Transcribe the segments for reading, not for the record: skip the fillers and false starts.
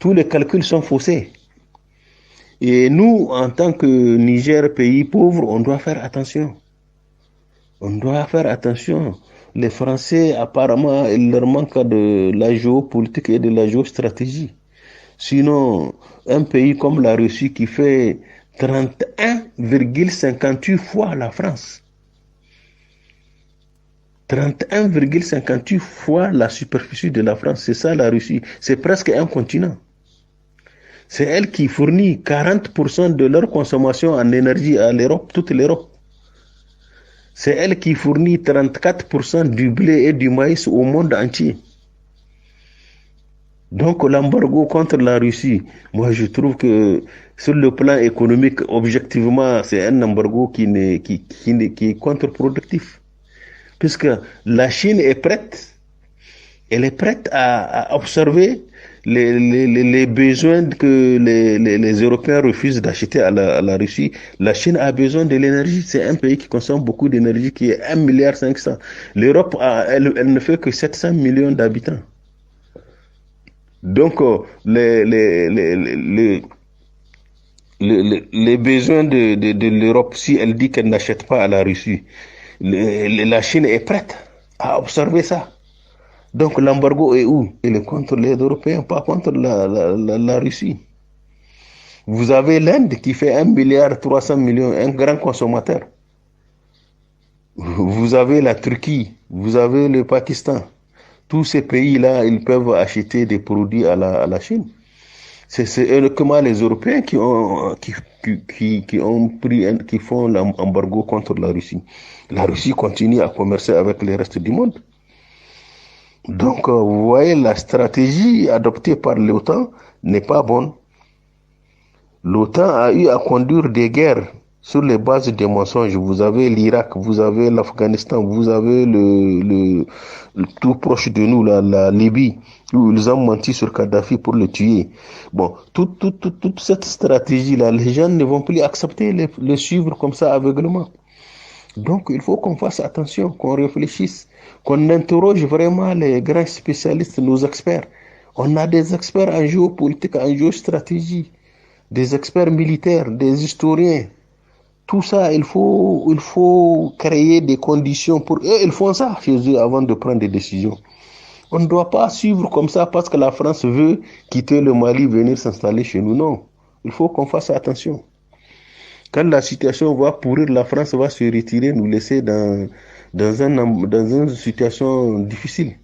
Tous les calculs sont faussés. Et nous, en tant que Niger, pays pauvre, on doit faire attention. On doit faire attention. Les Français, apparemment, il leur manque de la géopolitique et de la géostratégie. Sinon, un pays comme la Russie qui fait 31,58 fois la France. 31,58 fois la superficie de la France, c'est ça la Russie. C'est presque un continent. C'est elle qui fournit 40% de leur consommation en énergie à l'Europe, toute l'Europe. C'est elle qui fournit 34% du blé et du maïs au monde entier. Donc l'embargo contre la Russie, moi je trouve que sur le plan économique, objectivement, c'est un embargo qui est contre-productif. Puisque la Chine est prête, elle est prête à observer les besoins que les Européens refusent d'acheter à la Russie. La Chine a besoin de l'énergie. C'est un pays qui consomme beaucoup d'énergie, qui est 1,5 milliard. L'Europe, elle ne fait que 700 millions d'habitants. Donc, les besoins de l'Europe, si elle dit qu'elle n'achète pas à la Russie, la Chine est prête à observer ça. Donc l'embargo est où? Il est contre les Européens, pas contre la Russie. Vous avez l'Inde qui fait 1,3 milliard, un grand consommateur. Vous avez la Turquie, vous avez le Pakistan. Tous ces pays-là, ils peuvent acheter des produits à la Chine. C'est uniquement les Européens qui ont qui font l'embargo contre la Russie. La Russie continue à commercer avec le reste du monde. Donc, vous voyez, la stratégie adoptée par l'OTAN n'est pas bonne. L'OTAN a eu à conduire des guerres sur les bases des mensonges. Vous avez l'Irak, vous avez l'Afghanistan, vous avez le tout proche de nous, la Libye, où ils ont menti sur Kadhafi pour le tuer. Bon, toute cette stratégie-là, les gens ne vont plus accepter le suivre comme ça aveuglement. Donc, il faut qu'on fasse attention, qu'on réfléchisse, qu'on interroge vraiment les grands spécialistes, nos experts. On a des experts en géopolitique, en géostratégie, des experts militaires, des historiens. Tout ça, il faut créer des conditions pour eux. Ils font ça chez eux avant de prendre des décisions. On ne doit pas suivre comme ça parce que la France veut quitter le Mali, venir s'installer chez nous. Non, il faut qu'on fasse attention. Quand la situation va pourrir, la France va se retirer, nous laisser dans une situation difficile.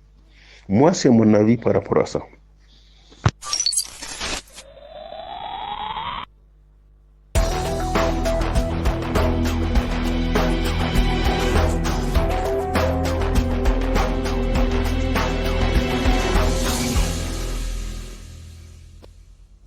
Moi, c'est mon avis par rapport à ça.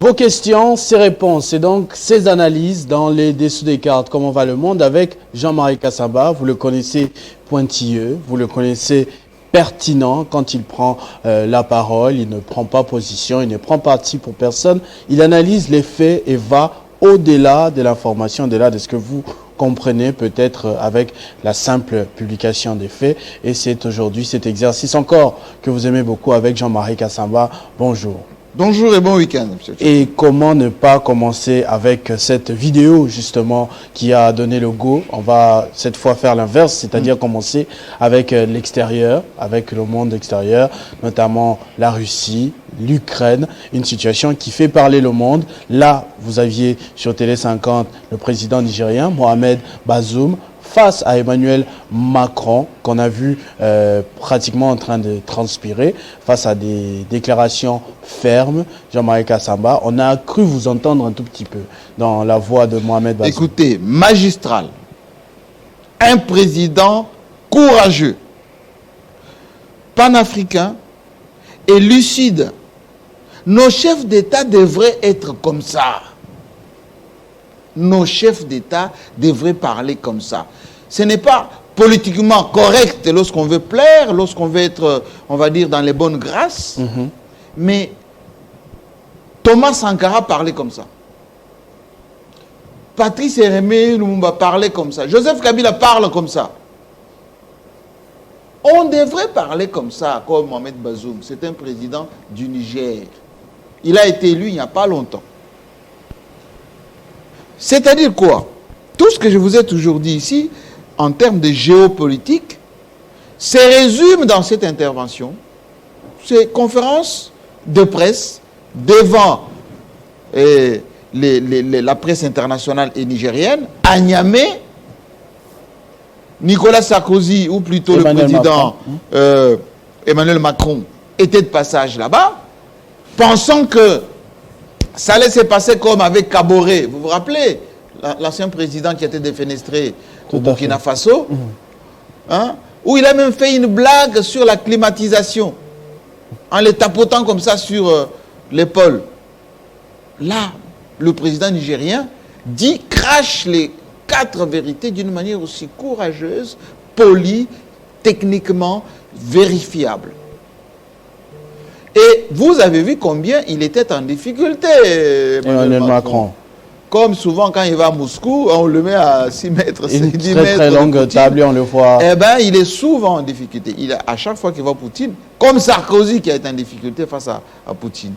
Vos questions, ces réponses et donc ces analyses dans les dessous des cartes, comment va le monde avec Jean-Marie Kassamba. Vous le connaissez pointilleux, vous le connaissez pertinent quand il prend la parole, il ne prend pas position, il ne prend parti pour personne, il analyse les faits et va au-delà de l'information, au-delà de ce que vous comprenez peut-être avec la simple publication des faits. Et c'est aujourd'hui cet exercice encore que vous aimez beaucoup avec Jean-Marie Kassamba. Bonjour. Bonjour et bon week-end. Et comment ne pas commencer avec cette vidéo justement qui a donné le go. On va cette fois faire l'inverse, c'est-à-dire commencer avec l'extérieur, avec le monde extérieur, notamment la Russie, l'Ukraine, une situation qui fait parler le monde. Là, vous aviez sur Télé 50 le président nigérien, Mohamed Bazoum, face à Emmanuel Macron, qu'on a vu pratiquement en train de transpirer, face à des déclarations fermes. Jean-Marie Kassamba, on a cru vous entendre un tout petit peu dans la voix de Mohamed Bazoum. Écoutez, magistral, un président courageux, panafricain et lucide. Nos chefs d'État devraient être comme ça. Nos chefs d'État devraient parler comme ça. Ce n'est pas politiquement correct lorsqu'on veut plaire, lorsqu'on veut être, on va dire, dans les bonnes grâces. Mais Thomas Sankara parlait comme ça. Patrice Aimé Lumumba parlait comme ça. Joseph Kabila parle comme ça. On devrait parler comme ça, comme Mohamed Bazoum. C'est un président du Niger. Il a été élu il n'y a pas longtemps. C'est-à-dire quoi? Tout ce que je vous ai toujours dit ici, en termes de géopolitique, se résume dans cette intervention. C'est conférence de presse devant la presse internationale et nigérienne, à Niamey. Nicolas Sarkozy, ou plutôt Emmanuel le président Emmanuel Macron, était de passage là-bas, pensant que ça allait se passer comme avec Kaboré. Vous vous rappelez, l'ancien président qui a été défenestré au Burkina Faso, hein, où il a même fait une blague sur la climatisation, en les tapotant comme ça sur l'épaule. Là, le président nigérien dit, crache les 4 vérités d'une manière aussi courageuse, polie, techniquement vérifiable. Et vous avez vu combien il était en difficulté, Emmanuel Macron. Comme souvent quand il va à Moscou, on le met à 6 mètres, 10 Une mètres. très longue table, on le voit. Eh bien, il est souvent en difficulté. À chaque fois qu'il voit Poutine, comme Sarkozy qui a été en difficulté face à Poutine.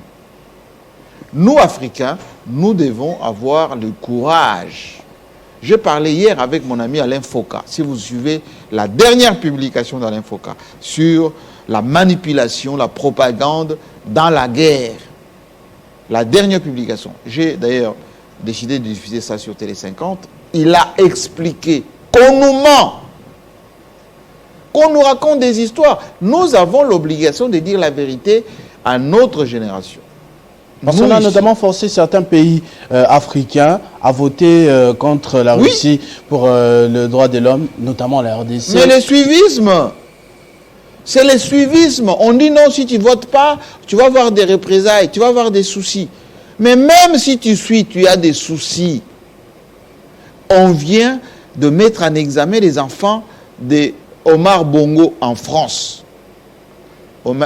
Nous, Africains, nous devons avoir le courage. J'ai parlé hier avec mon ami Alain Foka, si vous suivez la dernière publication d'Alain Foka, sur la manipulation, la propagande dans la guerre. La dernière publication. J'ai d'ailleurs décidé de diffuser ça sur Télé 50. Il a expliqué qu'on nous ment, qu'on nous raconte des histoires. Nous avons l'obligation de dire la vérité à notre génération. Parce qu'on a notamment forcé certains pays africains à voter contre la Russie pour le droit de l'homme, notamment la RDC. Mais le suivisme, c'est le suivisme. On dit non, si tu ne votes pas, tu vas avoir des représailles, tu vas avoir des soucis. Mais même si tu suis, tu as des soucis. On vient de mettre en examen les enfants de Omar Bongo en France.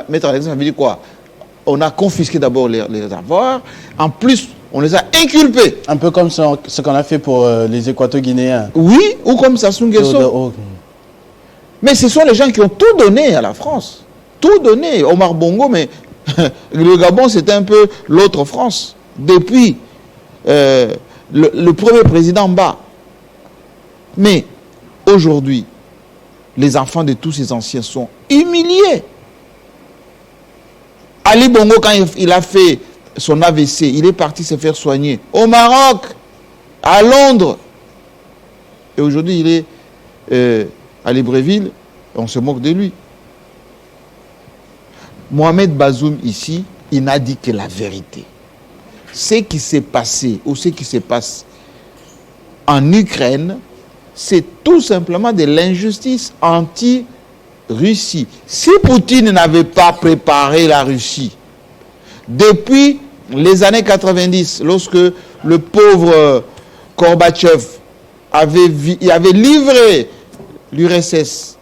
Mettre en examen, ça veut dire quoi? On a confisqué d'abord les avoirs. En plus, on les a inculpés. Un peu comme ce qu'on a fait pour les Équato-Guinéens. Oui, ou comme Sassou Nguesso. Mais ce sont les gens qui ont tout donné à la France. Tout donné. Omar Bongo, mais le Gabon, c'était un peu l'autre France. Depuis le premier président Ba. Mais aujourd'hui, les enfants de tous ces anciens sont humiliés. Ali Bongo, quand il a fait son AVC, il est parti se faire soigner au Maroc, à Londres. Et aujourd'hui, il est à Libreville, on se moque de lui. Mohamed Bazoum, ici, il n'a dit que la vérité. Ce qui s'est passé, ou ce qui se passe en Ukraine, c'est tout simplement de l'injustice anti-Russie. Si Poutine n'avait pas préparé la Russie, depuis les années 90, lorsque le pauvre Gorbatchev avait livré l'URSS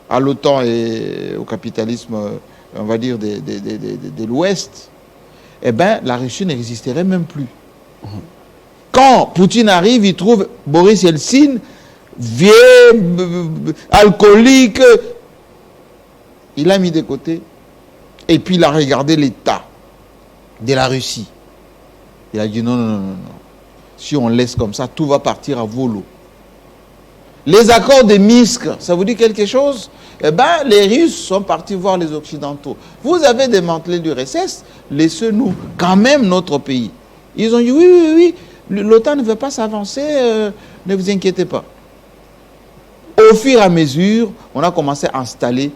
à l'OTAN et au capitalisme, on va dire, de l'Ouest, eh bien, la Russie n'existerait même plus. Quand Poutine arrive, il trouve Boris Yeltsin, vieux, alcoolique. Il l'a mis de côté. Et puis, il a regardé l'état de la Russie. Il a dit non, non, non, non. Si on laisse comme ça, tout va partir à volo. Les accords de Minsk, ça vous dit quelque chose? Eh bien, les Russes sont partis voir les Occidentaux. Vous avez démantelé l'URSS, laissez-nous quand même notre pays. Ils ont dit oui, oui, oui, l'OTAN ne veut pas s'avancer, ne vous inquiétez pas. Au fur et à mesure, on a commencé à installer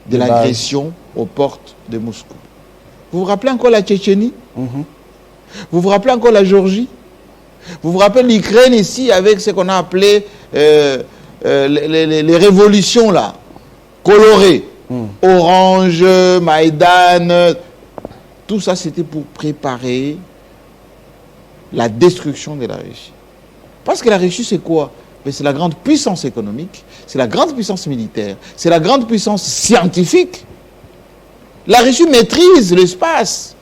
de l'agression aux portes de Moscou. Vous vous rappelez encore la Tchétchénie? Vous vous rappelez encore la Géorgie? Vous vous rappelez l'Ukraine ici avec ce qu'on a appelé les révolutions là, colorées. Orange, Maïdan, tout ça c'était pour préparer la destruction de la Russie. Parce que la Russie c'est quoi? C'est la grande puissance économique, c'est la grande puissance militaire, c'est la grande puissance scientifique. La Russie maîtrise l'espace.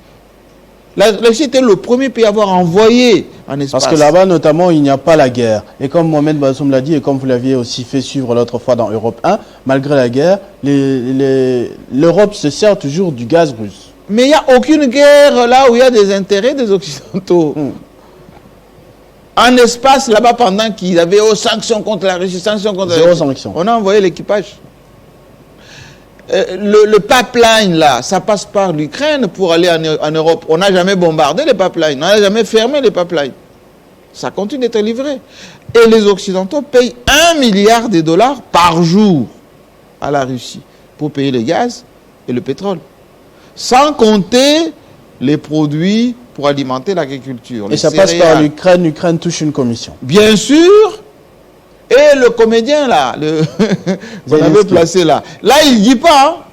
La Russie était le premier pays à avoir envoyé en espace. Parce que là-bas, notamment, il n'y a pas la guerre. Et comme Mohamed Bazoum l'a dit, et comme vous l'aviez aussi fait suivre l'autre fois dans Europe 1, malgré la guerre, l'Europe se sert toujours du gaz russe. Mais il n'y a aucune guerre là où il y a des intérêts des Occidentaux. En espace, là-bas, pendant qu'ils avaient sanctions contre la Russie, sanctions contre la Russie, sanctions. On a envoyé l'équipage. Le pipeline, là, ça passe par l'Ukraine pour aller en Europe. On n'a jamais bombardé les pipelines, on n'a jamais fermé les pipelines. Ça continue d'être livré. Et les Occidentaux payent $1 milliard par jour à la Russie pour payer le gaz et le pétrole. Sans compter les produits pour alimenter l'agriculture. Et ça passe par l'Ukraine. L'Ukraine touche une commission. Bien sûr. Et le comédien là, vous l'avez placé là. Là, il ne dit pas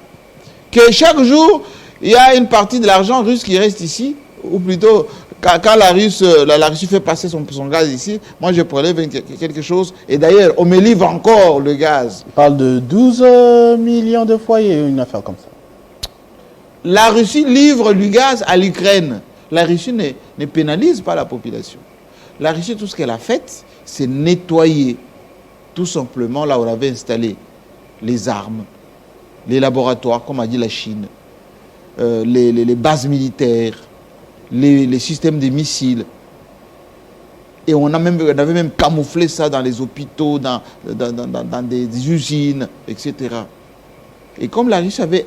que chaque jour, il y a une partie de l'argent russe qui reste ici, ou plutôt, quand la Russie fait passer son gaz ici, moi je prélève quelque chose, et d'ailleurs, on me livre encore le gaz. On parle de 12 millions de foyers, une affaire comme ça. La Russie livre du gaz à l'Ukraine. La Russie ne pénalise pas la population. La Russie, tout ce qu'elle a fait, c'est nettoyer tout simplement là où on avait installé les armes, les laboratoires, comme a dit la Chine, les bases militaires, les systèmes de missiles. Et on avait même camouflé ça dans les hôpitaux, dans des usines, etc. Et comme la Russie avait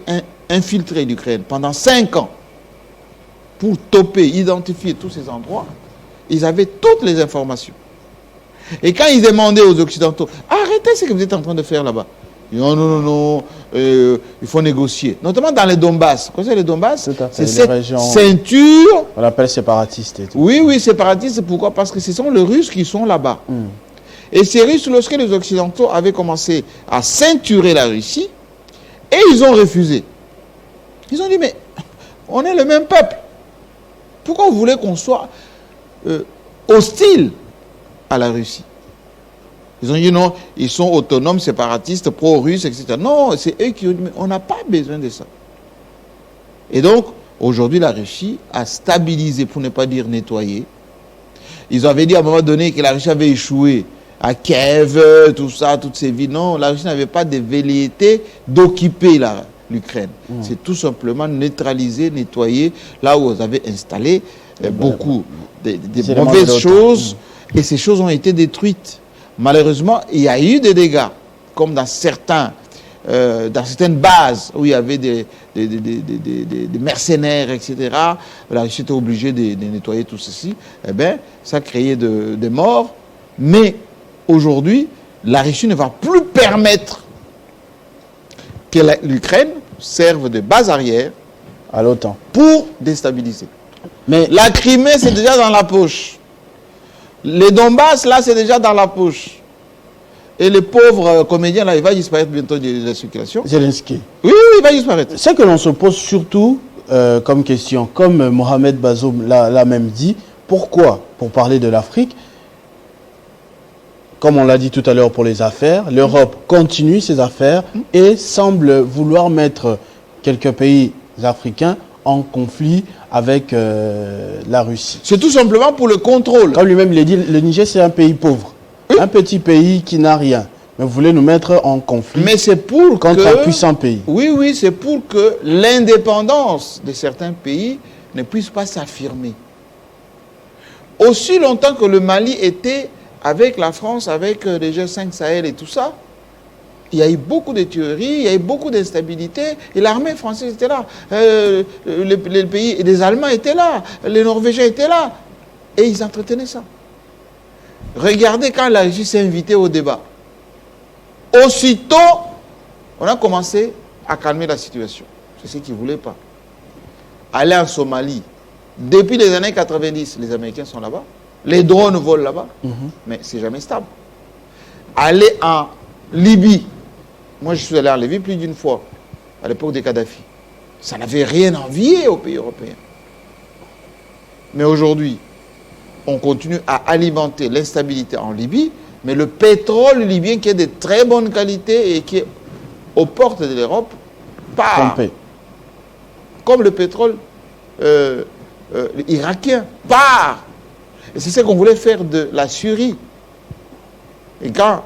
infiltré l'Ukraine pendant 5 ans pour toper, identifier tous ces endroits, ils avaient toutes les informations. Et quand ils demandaient aux Occidentaux, arrêtez ce que vous êtes en train de faire là-bas. Ils disaient, non, il faut négocier. Notamment dans les Donbass. Vous savez, les Donbass, c'est cette ceinture. On l'appelle séparatiste et tout. Oui, séparatiste. Pourquoi? Parce que ce sont les Russes qui sont là-bas. Et ces Russes, lorsque les Occidentaux avaient commencé à ceinturer la Russie, et ils ont refusé. Ils ont dit, mais on est le même peuple. Pourquoi vous voulez qu'on soit hostile à la Russie? Ils ont dit non, ils sont autonomes, séparatistes, pro-russes, etc. Non, c'est eux qui ont dit, mais on n'a pas besoin de ça. Et donc, aujourd'hui, la Russie a stabilisé, pour ne pas dire nettoyé. Ils avaient dit à un moment donné que la Russie avait échoué à Kiev, tout ça, toutes ces villes. Non, la Russie n'avait pas de velléité d'occuper l'Ukraine. C'est tout simplement neutraliser, nettoyer, là où vous avez installé beaucoup de mauvaises choses. Et ces choses ont été détruites. Malheureusement, il y a eu des dégâts, comme dans certaines bases où il y avait des mercenaires, etc. La Russie était obligée de nettoyer tout ceci. Eh bien, ça a créé des morts. Mais aujourd'hui, la Russie ne va plus permettre que l'Ukraine serve de base arrière à l'OTAN pour déstabiliser. Mais la Crimée, c'est déjà dans la poche. Les Donbass, là, c'est déjà dans la poche. Et le pauvre comédien, là, il va disparaître bientôt de la circulation. Zelensky. Oui, il va disparaître. Ce que l'on se pose surtout comme question, comme Mohamed Bazoum l'a même dit, pourquoi, pour parler de l'Afrique, comme on l'a dit tout à l'heure pour les affaires, l'Europe continue ses affaires et semble vouloir mettre quelques pays africains en conflit avec la Russie. C'est tout simplement pour le contrôle. Comme lui-même l'a dit, le Niger c'est un pays pauvre, un petit pays qui n'a rien. Mais vous voulez nous mettre en conflit contre un puissant pays. Oui, c'est pour que l'indépendance de certains pays ne puisse pas s'affirmer. Aussi longtemps que le Mali était avec la France, avec les G5 Sahel et tout ça, il y a eu beaucoup de tueries, il y a eu beaucoup d'instabilité, et l'armée française était là, les pays, les Allemands étaient là, les Norvégiens étaient là, et ils entretenaient ça. Regardez quand la Russie s'est invitée au débat. Aussitôt, on a commencé à calmer la situation. C'est ce qu'ils ne voulaient pas. Aller en Somalie, depuis les années 90, les Américains sont là-bas, les drones volent là-bas, mais c'est jamais stable. Aller en Libye, moi je suis allé en Libye plus d'une fois, à l'époque de Kadhafi. Ça n'avait rien envié aux pays européens. Mais aujourd'hui, on continue à alimenter l'instabilité en Libye, mais le pétrole libyen qui est de très bonne qualité et qui est aux portes de l'Europe, part. Comme le pétrole irakien, part. Et c'est ce qu'on voulait faire de la Syrie. Et quand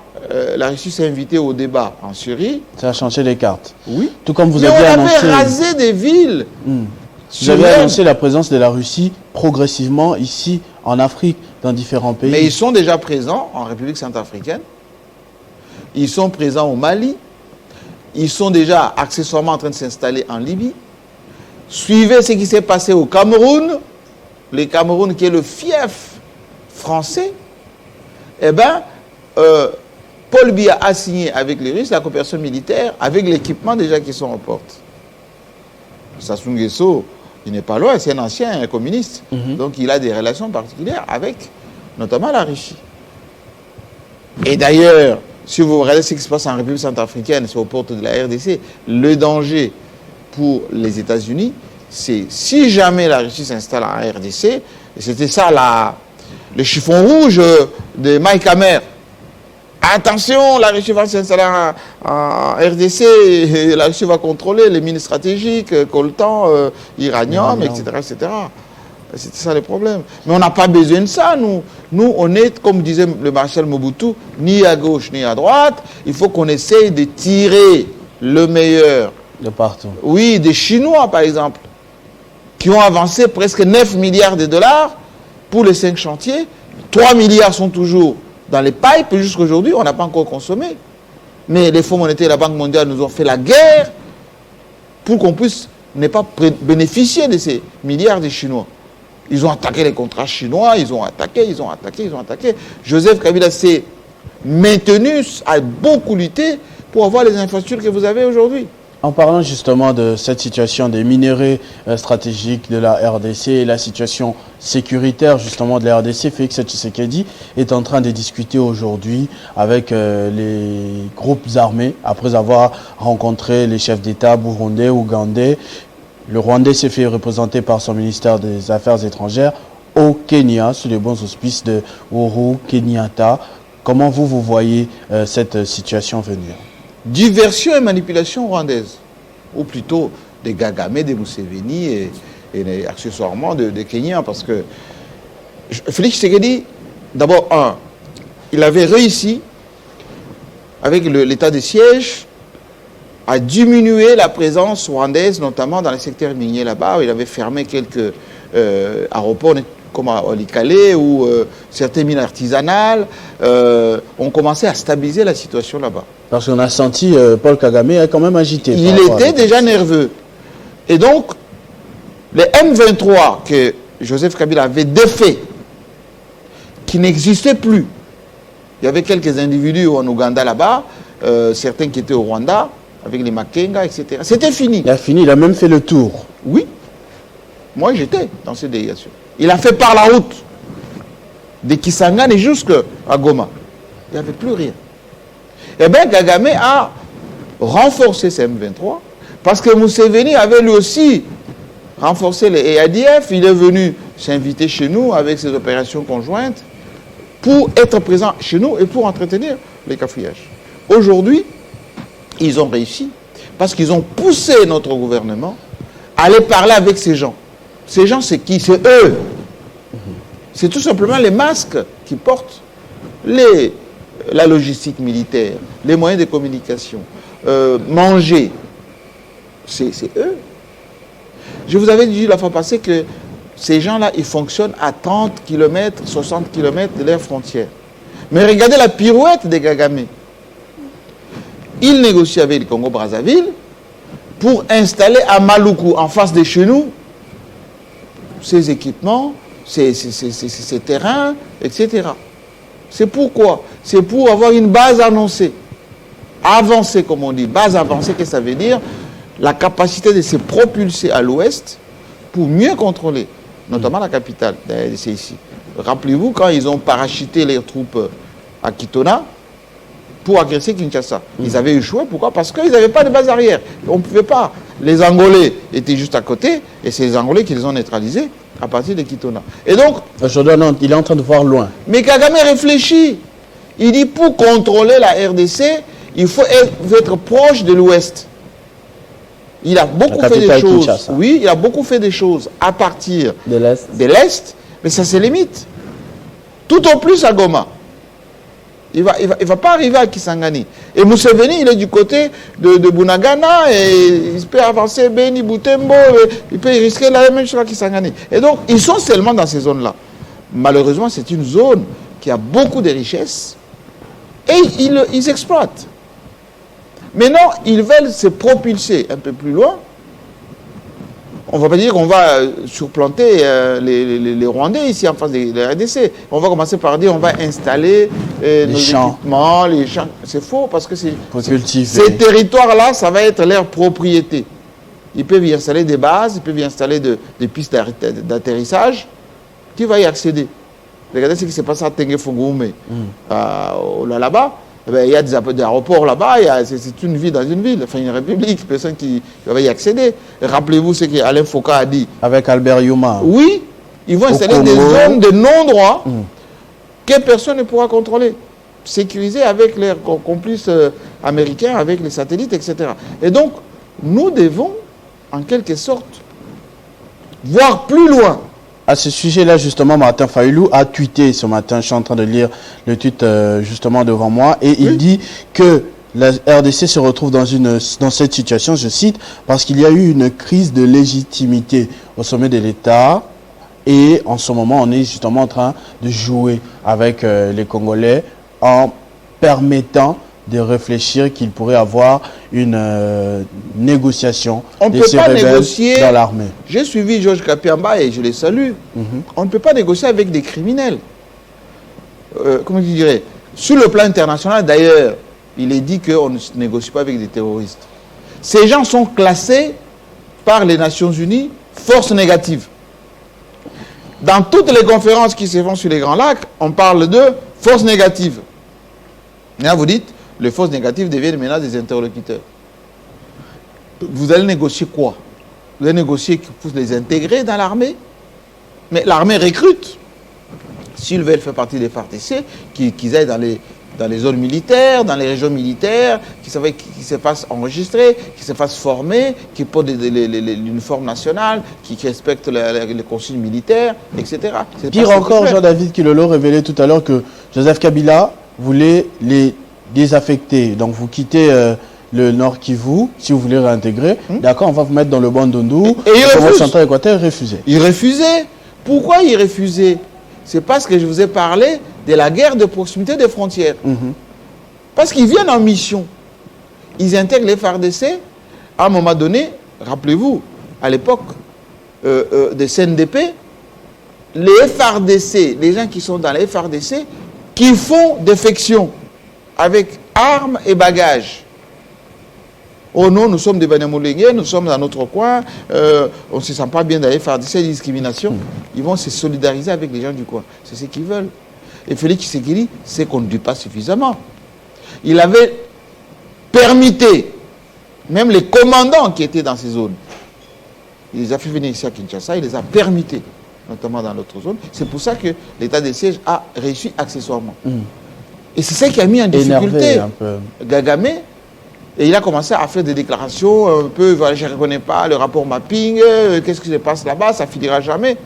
la Russie s'est invitée au débat en Syrie... Ça a changé les cartes. Oui. Tout comme vous mais avez on annoncé... avait rasé des villes. Vous avez annoncé la présence de la Russie progressivement ici en Afrique, dans différents pays. Mais ils sont déjà présents en République centrafricaine. Ils sont présents au Mali. Ils sont déjà accessoirement en train de s'installer en Libye. Suivez ce qui s'est passé au Cameroun. Le Cameroun qui est le fief français. Eh bien, Paul Biya a signé avec les Russes la coopération militaire avec l'équipement déjà qui sont aux portes. Sassou Nguesso, il n'est pas loin, c'est un ancien communiste. Donc il a des relations particulières avec notamment la Russie. Et d'ailleurs, si vous regardez ce qui se passe en République centrafricaine, c'est aux portes de la RDC, le danger pour les États-Unis, c'est si jamais la Russie s'installe en RDC, et c'était ça le chiffon rouge de Mike Hammer. Attention, la Russie va s'installer en RDC, et la Russie va contrôler les mines stratégiques, coltan, uranium, etc., etc. C'était ça le problème. Mais on n'a pas besoin de ça, nous. Nous, on est, comme disait le maréchal Mobutu, ni à gauche ni à droite. Il faut qu'on essaye de tirer le meilleur. De partout. Oui, des Chinois, par exemple, qui ont avancé presque 9 milliards de dollars pour les 5 chantiers. 3 milliards sont toujours dans les pipes, et jusqu'à aujourd'hui, on n'a pas encore consommé. Mais les Fonds monétaires et la Banque mondiale nous ont fait la guerre pour qu'on puisse ne pas bénéficier de ces milliards des Chinois. Ils ont attaqué les contrats chinois, ils ont attaqué. Joseph Kabila s'est maintenu, a beaucoup lutté pour avoir les infrastructures que vous avez aujourd'hui. En parlant justement de cette situation des minerais stratégiques de la RDC et la situation sécuritaire justement de la RDC, Félix Tshisekedi est en train de discuter aujourd'hui avec les groupes armés après avoir rencontré les chefs d'État burundais, ougandais. Le Rwandais s'est fait représenter par son ministère des Affaires étrangères au Kenya, sous les bons auspices de Uhuru Kenyatta. Comment vous voyez cette situation venir? Diversion et manipulation rwandaise, ou plutôt des Gagamé, des Museveni et accessoirement des Kenyans, parce que Félix Tshisekedi, d'abord, il avait réussi, avec l'état de siège, à diminuer la présence rwandaise, notamment dans les secteurs miniers là-bas, où il avait fermé quelques aéroports, comme à Walikale, où certaines mines artisanales ont commencé à stabiliser la situation là-bas. Parce qu'on a senti Paul Kagame a quand même agité. Il était déjà nerveux. Et donc, les M23 que Joseph Kabila avait défait, qui n'existaient plus, il y avait quelques individus en Ouganda là-bas, certains qui étaient au Rwanda, avec les Makenga, etc. C'était fini. Il a fini, il a même fait le tour. Oui. Moi, j'étais dans cette délégation. Il a fait par la route de Kisangani jusqu'à Goma. Il n'y avait plus rien. Eh bien, Kagame a renforcé ces M23 parce que Museveni avait lui aussi renforcé les EADF. Il est venu s'inviter chez nous avec ses opérations conjointes pour être présent chez nous et pour entretenir les cafouillages. Aujourd'hui, ils ont réussi parce qu'ils ont poussé notre gouvernement à aller parler avec ces gens. Ces gens, c'est qui? C'est eux. C'est tout simplement les masques qu'ils portent, la logistique militaire, les moyens de communication, manger. C'est eux. Je vous avais dit la fois passée que ces gens-là, ils fonctionnent à 30 km, 60 km de leurs frontières. Mais regardez la pirouette des Kagame. Ils négocient avec le Congo-Brazzaville pour installer à Maluku, en face de chez nous, ces équipements, ces terrains, etc. C'est pourquoi? C'est pour avoir une base annoncée. Avancée, comme on dit. Base avancée, qu'est-ce que ça veut dire? La capacité de se propulser à l'ouest pour mieux contrôler, notamment la capitale, c'est ici. Rappelez-vous, quand ils ont parachuté les troupes à Kitona pour agresser Kinshasa, ils avaient échoué. Pourquoi? Parce qu'ils n'avaient pas de base arrière. On ne pouvait pas. Les Angolais étaient juste à côté, et c'est les Angolais qui les ont neutralisés à partir de Kitona. Et donc... Aujourd'hui, il est en train de voir loin. Mais Kagame réfléchit. Il dit, pour contrôler la RDC, il faut être proche de l'Ouest. Il a beaucoup fait des choses. Kinshasa. Oui, il a beaucoup fait des choses à partir de l'Est, mais ça se limite. Tout au plus à Goma. Il va pas arriver à Kisangani. Et Museveni, il est du côté de Bunagana et il peut avancer Beni, Butembo, il peut risquer la même chose à Kisangani. Et donc, ils sont seulement dans ces zones-là. Malheureusement, c'est une zone qui a beaucoup de richesses et ils exploitent. Maintenant, ils veulent se propulser un peu plus loin. On ne va pas dire qu'on va surplanter les Rwandais ici en face de la RDC. On va commencer par dire qu'on va installer nos équipements, les champs. C'est faux parce que ces territoires-là, ça va être leur propriété. Ils peuvent y installer des bases, ils peuvent y installer des pistes d'atterrissage. Tu vas y accéder. Regardez ce qui s'est passé à Tengue-Fongoume, là-bas. Il y a des aéroports là-bas, c'est une ville dans une ville, enfin une république, personne qui va y accéder. Rappelez-vous ce qu'Alain Foucault a dit. Avec Albert Yuma. Oui, ils vont installer des zones de non-droit que personne ne pourra contrôler. Sécurisées avec leurs complices américains, avec les satellites, etc. Et donc, nous devons, en quelque sorte, voir plus loin. À ce sujet-là, justement, Martin Fayulu a tweeté ce matin, je suis en train de lire le tweet justement devant moi, et il dit que la RDC se retrouve dans cette situation, je cite, parce qu'il y a eu une crise de légitimité au sommet de l'État, et en ce moment, on est justement en train de jouer avec les Congolais en permettant de réfléchir qu'il pourrait avoir une négociation de ces rebelles dans l'armée. J'ai suivi Georges Kapiamba et je les salue. On ne peut pas négocier avec des criminels. Comment je dirais? Sur le plan international, d'ailleurs, il est dit qu'on ne négocie pas avec des terroristes. Ces gens sont classés par les Nations Unies force négative. Dans toutes les conférences qui se font sur les Grands Lacs, on parle de force négative. Et là, vous dites, les forces négatives deviennent maintenant des interlocuteurs. Vous allez négocier quoi? Vous allez négocier pour les intégrer dans l'armée? Mais l'armée recrute. S'ils veulent faire partie des FARDC, qu'ils aillent dans les zones militaires, dans les régions militaires, qu'ils se fassent enregistrer, qu'ils se fassent former, qu'ils portent l'uniforme national, qu'ils respectent les consignes militaires, etc. Pire encore, Jean-David Kilolo révélait tout à l'heure que Joseph Kabila voulait les désaffecter. Donc vous quittez le Nord Kivu, si vous voulez réintégrer. D'accord, on va vous mettre dans le Bandundu. Et il refuse. Central Équateur refusait. Il refusait. Pourquoi il refusait? C'est parce que je vous ai parlé de la guerre de proximité des frontières. Parce qu'ils viennent en mission. Ils intègrent les FARDC. À un moment donné, rappelez-vous, à l'époque des CNDP, les FARDC, les gens qui sont dans les FARDC, qui font défection avec armes et bagages. Oh non, nous sommes des Banyamulenge, nous sommes dans notre coin, on ne se sent pas bien d'aller faire des discriminations. Ils vont se solidariser avec les gens du coin. C'est ce qu'ils veulent. Et Félix Tshisekedi, c'est qu'on ne dit pas suffisamment. Il avait permité, même les commandants qui étaient dans ces zones, il les a fait venir ici à Kinshasa, il les a permis, notamment dans l'autre zone. C'est pour ça que l'état de siège a réussi accessoirement. Et c'est ça qui a mis en difficulté Kagame. Et il a commencé à faire des déclarations un peu, voilà, je ne reconnais pas le rapport mapping, qu'est-ce qui se passe là-bas, ça ne finira jamais.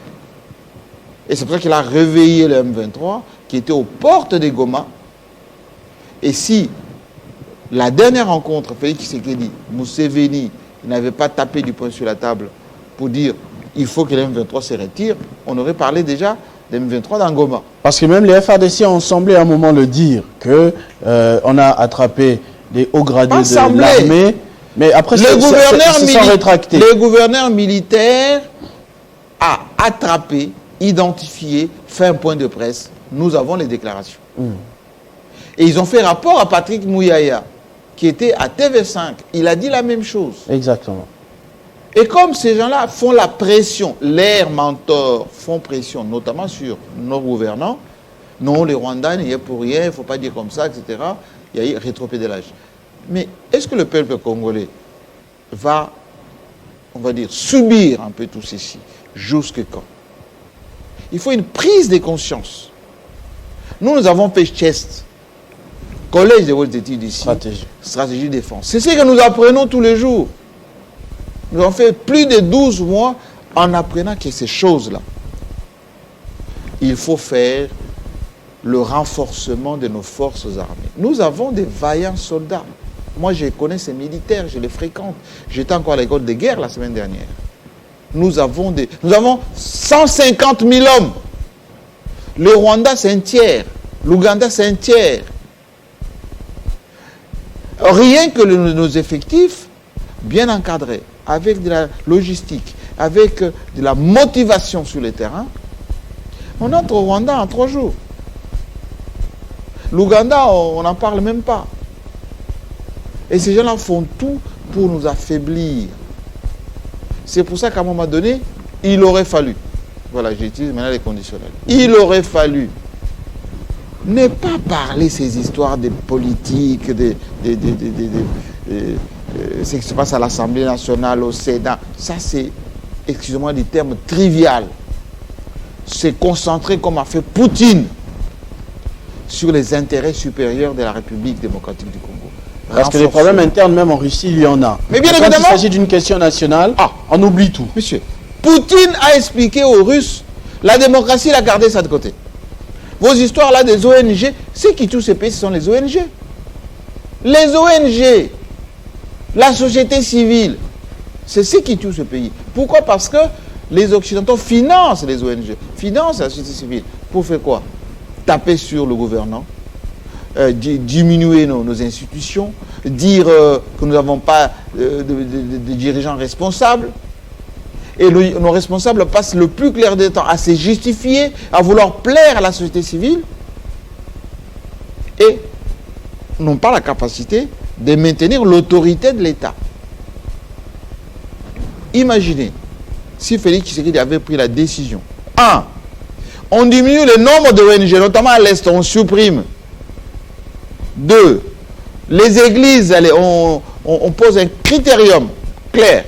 Et c'est pour ça qu'il a réveillé le M23, qui était aux portes des Goma. Et si la dernière rencontre, Félix Tshisekedi, Museveni, n'avait pas tapé du poing sur la table pour dire il faut que le M23 se retire, on aurait parlé déjà de M23 dans Goma. Parce que même les FARDC ont semblé à un moment le dire, qu'on a attrapé des hauts gradés de l'armée, mais après le gouverneur militaire a attrapé, identifié, fait un point de presse. Nous avons les déclarations. Et ils ont fait rapport à Patrick Mouyaya, qui était à TV5. Il a dit la même chose. Exactement. Et comme ces gens-là font la pression, leurs mentors font pression, notamment sur nos gouvernants, non, les Rwandais n'y est pour rien, il ne faut pas dire comme ça, etc. Il y a eu rétropédalage. Mais est-ce que le peuple congolais va, on va dire, subir un peu tout ceci? Jusque quand? Il faut une prise de conscience. Nous avons fait CHEST, Collège des hautes études ici, stratégie défense. C'est ce que nous apprenons tous les jours. Nous avons fait plus de 12 mois en apprenant que ces choses-là, il faut faire le renforcement de nos forces armées. Nous avons des vaillants soldats. Moi, je connais ces militaires, je les fréquente. J'étais encore à l'école de guerre la semaine dernière. Nous avons 150 000 hommes. Le Rwanda, c'est un tiers. L'Ouganda, c'est un tiers. Rien que nos effectifs bien encadrés, avec de la logistique, avec de la motivation sur le terrain, on entre au Rwanda en 3 jours. L'Ouganda, on n'en parle même pas. Et ces gens-là font tout pour nous affaiblir. C'est pour ça qu'à un moment donné, il aurait fallu, voilà, j'utilise maintenant les conditionnels, il aurait fallu ne pas parler ces histoires de politique, ce qui se passe à l'Assemblée nationale, au Sénat. Ça, c'est, excusez-moi du terme, trivial. C'est concentrer, comme a fait Poutine, sur les intérêts supérieurs de la République démocratique du Congo. Parce que les problèmes internes, même en Russie, il y en a. Mais bien quand évidemment, il s'agit d'une question nationale, on oublie tout. Monsieur, Poutine a expliqué aux Russes, la démocratie, il a gardé ça de côté. Vos histoires là des ONG, ceux qui touchent ces pays, ce sont les ONG. Les ONG, la société civile, c'est ceux qui tuent ce pays. Pourquoi? Parce que les Occidentaux financent les ONG, financent la société civile. Pour faire quoi? Taper sur le gouvernant, diminuer nos institutions, dire que nous n'avons pas de dirigeants responsables. Et nos responsables passent le plus clair des temps à se justifier, à vouloir plaire à la société civile et n'ont pas la capacité de maintenir l'autorité de l'État. Imaginez si Félix Tshisekedi avait pris la décision. 1. On diminue le nombre de ONG, notamment à l'Est, on supprime. 2. Les églises, allez, on pose un critérium clair.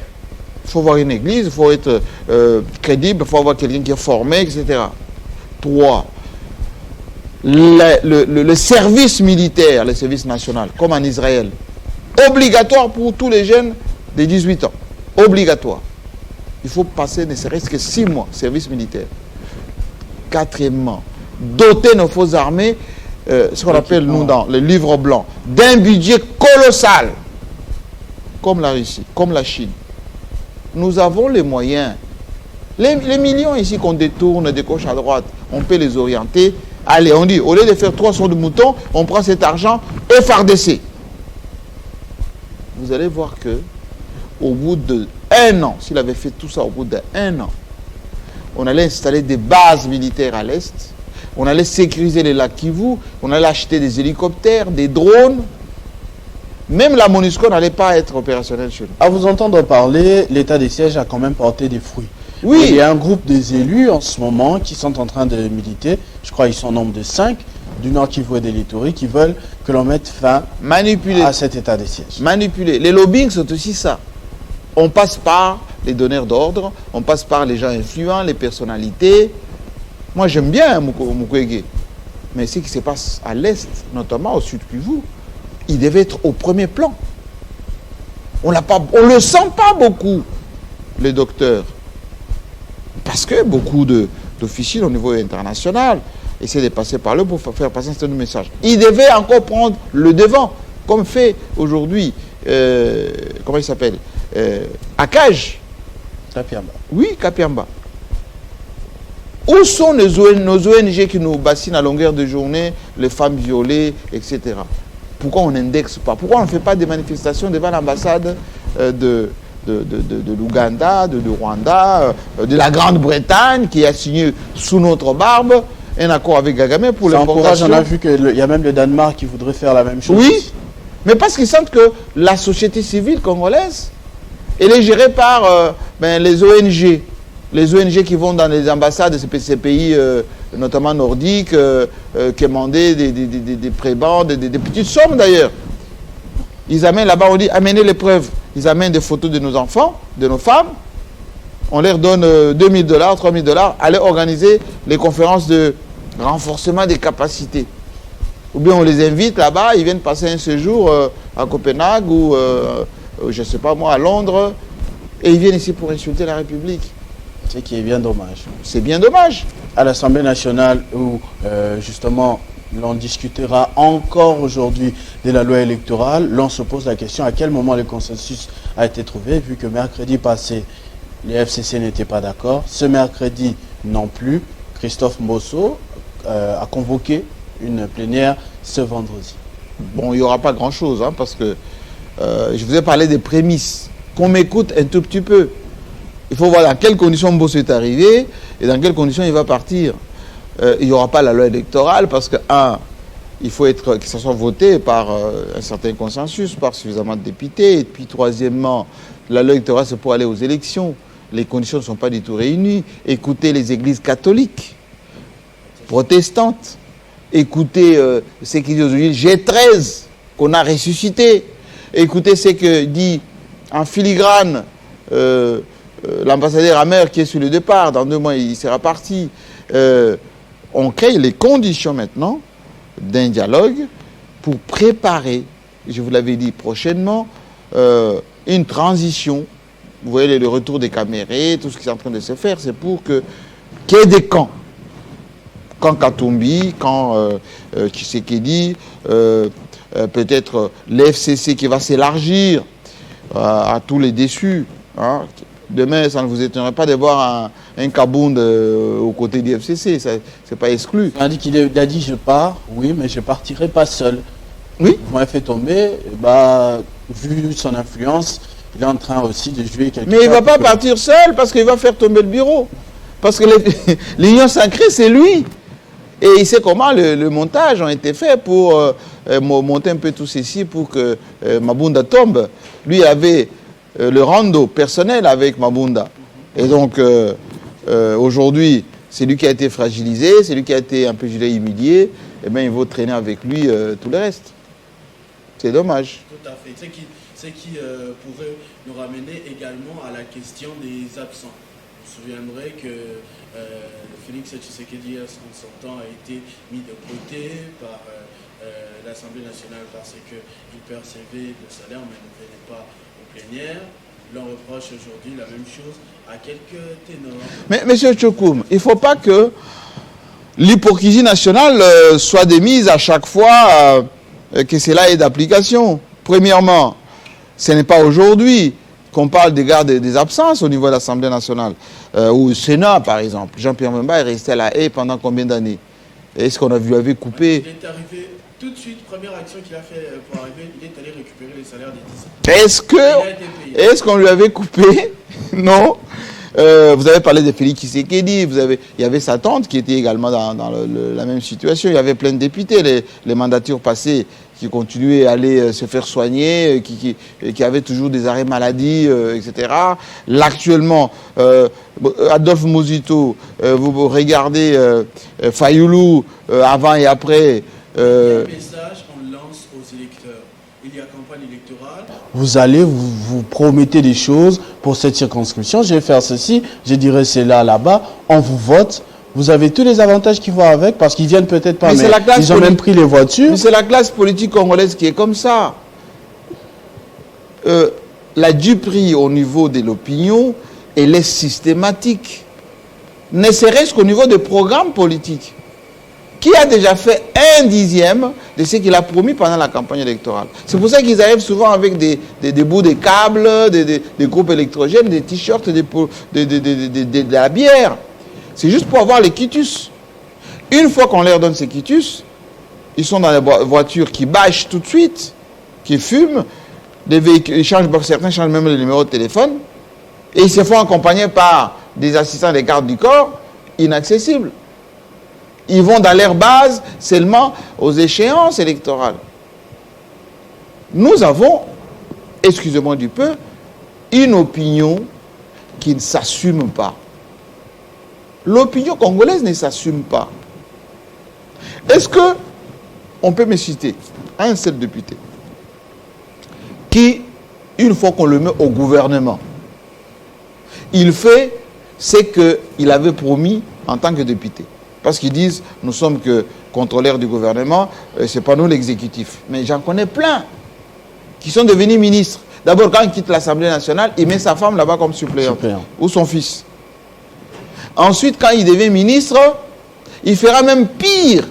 Il faut voir une église, il faut être crédible, il faut avoir quelqu'un qui est formé, etc. 3. Le service militaire, le service national, comme en Israël, obligatoire pour tous les jeunes de 18 ans. Obligatoire. Il faut passer ne serait-ce que 6 mois, service militaire. 4°, doter nos forces armées, ce qu'on appelle, nous, dans le livre blanc, d'un budget colossal, comme la Russie, comme la Chine. Nous avons les moyens. Les millions ici qu'on détourne de gauche à droite, on peut les orienter. Allez, on dit, au lieu de faire 300 de moutons, on prend cet argent FRDC. Vous allez voir que au bout d'1 an, s'il avait fait tout ça au bout d'1 an, on allait installer des bases militaires à l'Est, on allait sécuriser les lacs Kivu, on allait acheter des hélicoptères, des drones. Même la MONUSCO n'allait pas être opérationnelle chez nous. À vous entendre parler, l'état des sièges a quand même porté des fruits. Oui. Il y a un groupe des élus en ce moment qui sont en train de militer, je crois qu'ils sont au nombre de 5, du Nord Kivu et de l'Ituri, qui veulent que l'on mette fin à cet état des sièges. Manipuler. Les lobbying, c'est aussi ça. On passe par les donneurs d'ordre, on passe par les gens influents, les personnalités. Moi, j'aime bien Mukwege. Mais ce qui se passe à l'Est, notamment au Sud Kivu, il devait être au premier plan. On ne le sent pas beaucoup, les docteurs. Parce que beaucoup d'officiers au niveau international essaient de passer par là pour faire passer un certain message. Il devait encore prendre le devant, comme fait aujourd'hui, comment il s'appelle, Akaj. Kapiamba. Oui, Kapiamba. Où sont nos ONG qui nous bassinent à longueur de journée, les femmes violées, etc. Pourquoi on n'indexe pas? Pourquoi on ne fait pas des manifestations devant l'ambassade de l'Ouganda, de Rwanda, de la Grande-Bretagne, qui a signé sous notre barbe un accord avec Kagame pour l'importation? On a vu qu'il y a même le Danemark qui voudrait faire la même chose. Oui, mais parce qu'ils sentent que la société civile congolaise, elle est gérée par les ONG. Les ONG qui vont dans les ambassades de ces pays, notamment nordiques, qui demandaient des prébans, des petites sommes d'ailleurs. Ils amènent là-bas, on dit, amenez les preuves. Ils amènent des photos de nos enfants, de nos femmes. On leur donne $2 000, $3 000. Allez organiser les conférences de renforcement des capacités. Ou bien on les invite là-bas, ils viennent passer un séjour à Copenhague ou, je ne sais pas moi, à Londres. Et ils viennent ici pour insulter la République. Ce qui est bien dommage. C'est bien dommage. à l'Assemblée nationale où justement l'on discutera encore aujourd'hui de la loi électorale, l'on se pose la question à quel moment le consensus a été trouvé, vu que mercredi passé, les FCC n'étaient pas d'accord. Ce mercredi non plus. Christophe Mbosso a convoqué une plénière ce vendredi. Bon, il n'y aura pas grand-chose, hein, parce que je vous ai parlé des prémices. Qu'on m'écoute un tout petit peu. Il faut voir dans quelles conditions Mbosso est arrivé et dans quelles conditions il va partir. Il n'y aura pas la loi électorale parce que, il faut que ça soit voté par un certain consensus, par suffisamment de députés. Et puis, troisièmement, la loi électorale, c'est pour aller aux élections. Les conditions ne sont pas du tout réunies. Écoutez les églises catholiques, protestantes. Écoutez ce qu'ils disent aujourd'hui, G13, qu'on a ressuscité. Écoutez ce que dit en filigrane l'ambassadeur Amer qui est sur le départ. Dans 2 mois, il sera parti. On crée les conditions maintenant d'un dialogue pour préparer, je vous l'avais dit prochainement, une transition. Vous voyez le retour des Camérés, tout ce qui est en train de se faire, c'est pour qu'il y ait des camps. Quand Katumbi, quand Tshisekedi, peut-être l'FCC qui va s'élargir à tous les déçus. Hein. Demain, ça ne vous étonnerait pas de voir un Kabound aux côtés du FCC, ce n'est pas exclu. Il a dit je pars, oui, mais je ne partirai pas seul. Oui. Vous m'avez fait tomber, vu son influence, il est en train aussi de jouer quelque chose. Mais il ne va pas partir seul parce qu'il va faire tomber le bureau. Parce que l'Union sacrée, c'est lui. Et il sait comment le montage a été fait pour monter un peu tout ceci pour que Mabunda tombe. Lui avait le rando personnel avec Mabunda. Et donc, aujourd'hui, c'est lui qui a été fragilisé, c'est lui qui a été un peu humilié. Et bien, il va traîner avec lui tout le reste. C'est dommage. Tout à fait. Ce qui pourrait nous ramener également à la question des absents. Vous vous souviendrez que Félix Tshisekedi, en son temps, a été mis de côté par l'Assemblée nationale parce qu'il percevait le salaire mais ne venait pas aux plénières. L'on reproche aujourd'hui la même chose à quelques ténors. Mais M. Tchokoum, il ne faut pas que l'hypocrisie nationale soit démise à chaque fois que cela est d'application. Premièrement, ce n'est pas aujourd'hui qu'on parle des gardes des absences au niveau de l'Assemblée nationale, ou au Sénat, par exemple. Jean-Pierre Mbemba est resté à la haie pendant combien d'années? Est-ce qu'on a vu avec coupé? Il est arrivé tout de suite, première action qu'il a fait pour arriver, il est allé récupérer les salaires des 10. Est-ce qu'on lui avait coupé? Non. Vous avez parlé de Félix Tshisekedi, il y avait sa tante qui était également dans la même situation. Il y avait plein de députés, les mandatures passées, qui continuaient à aller se faire soigner, qui avaient toujours des arrêts maladie, etc. Là, actuellement, Adolphe Mozito, vous regardez Fayoulou, avant et après. Quel message on lance aux électeurs? Il y a campagne électorale. Vous allez, vous promettez des choses pour cette circonscription. Je vais faire ceci, je dirai c'est là-bas. On vous vote. Vous avez tous les avantages qui vont avec parce qu'ils viennent peut-être pas, mais ils ont même pris les voitures. Mais c'est la classe politique congolaise qui est comme ça. La duperie au niveau de l'opinion, elle est systématique. Ne serait-ce qu'au niveau des programmes politiques. Qui a déjà fait 1/10 de ce qu'il a promis pendant la campagne électorale. C'est pour ça qu'ils arrivent souvent avec des bouts de câbles, des groupes électrogènes, des t-shirts, de la bière. C'est juste pour avoir les quitus. Une fois qu'on leur donne ces quitus, ils sont dans les voitures qui bâchent tout de suite, qui fument, des véhicules, certains changent même le numéro de téléphone, et ils se font accompagner par des assistants des gardes du corps inaccessibles. Ils vont dans leur base seulement aux échéances électorales. Nous avons, excusez-moi du peu, une opinion qui ne s'assume pas. L'opinion congolaise ne s'assume pas. Est-ce que on peut me citer un seul député qui, une fois qu'on le met au gouvernement, il fait ce qu'il avait promis en tant que député? Parce qu'ils disent, nous sommes que contrôleurs du gouvernement, ce n'est pas nous l'exécutif. Mais j'en connais plein qui sont devenus ministres. D'abord, quand il quitte l'Assemblée nationale, il met sa femme là-bas comme suppléante. Ou son fils. Ensuite, quand il devient ministre, il fera même pire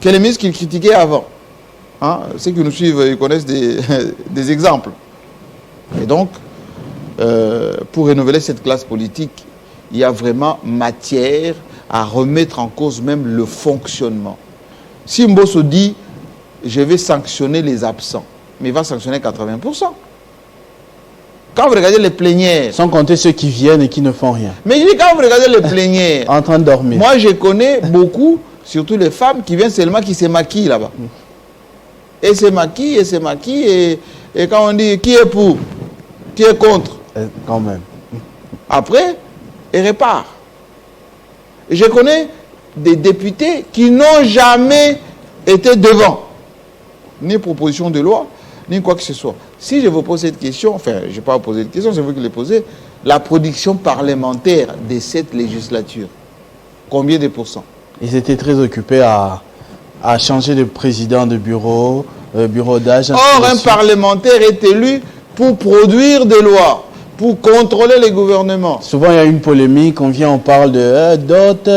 que les ministres qu'il critiquait avant. Hein? Ceux qui nous suivent, ils connaissent des exemples. Et donc, pour renouveler cette classe politique, il y a vraiment matière à remettre en cause même le fonctionnement. Si Mbosso dit, je vais sanctionner les absents, mais il va sanctionner 80%. Quand vous regardez les plénières... Sans compter ceux qui viennent et qui ne font rien. Mais je dis, quand vous regardez les plénières... En train de dormir. Moi, je connais beaucoup, surtout les femmes, qui viennent seulement, qui se maquillent là-bas. Et se maquillent, et quand on dit, qui est pour, qui est contre, quand même. après, ils repartent. Et je connais des députés qui n'ont jamais été devant, ni proposition de loi, ni quoi que ce soit. Si je vous pose cette question, enfin, je ne vais pas vous poser cette question, c'est vous qui l'avez posée, la production parlementaire de cette législature, combien de pourcents? Ils étaient très occupés à changer de président de bureau, bureau d'âge. Or, un parlementaire est élu pour produire des lois, pour contrôler les gouvernements. Souvent, il y a une polémique, on vient, on parle de dot,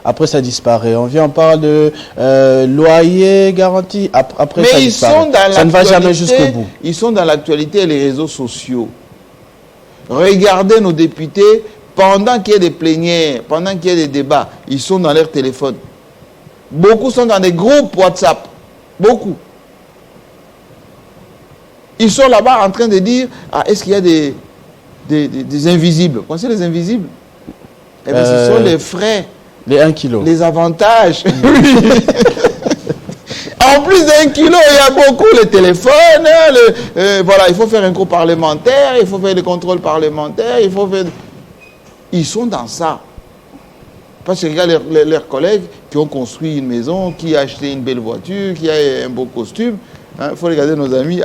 après ça disparaît. On vient, on parle de loyer garanti, après ça disparaît. Ça ne va jamais jusqu'au bout. Ils sont dans l'actualité et les réseaux sociaux. Regardez nos députés, pendant qu'il y a des plénières, pendant qu'il y a des débats, ils sont dans leur téléphone. Beaucoup sont dans des groupes WhatsApp. Beaucoup. Ils sont là-bas en train de dire, ah, est-ce qu'il y a des invisibles? Vous connaissez les invisibles? Eh bien, ce sont les frais. Les 1 kilo. Les avantages. En plus d'1 kilo, il y a beaucoup les téléphones. Voilà, il faut faire un cours parlementaire, il faut faire des contrôles parlementaires, il faut faire... Ils sont dans ça. Parce que regarde leurs collègues qui ont construit une maison, qui a acheté une belle voiture, qui a un beau costume. Il faut regarder nos amis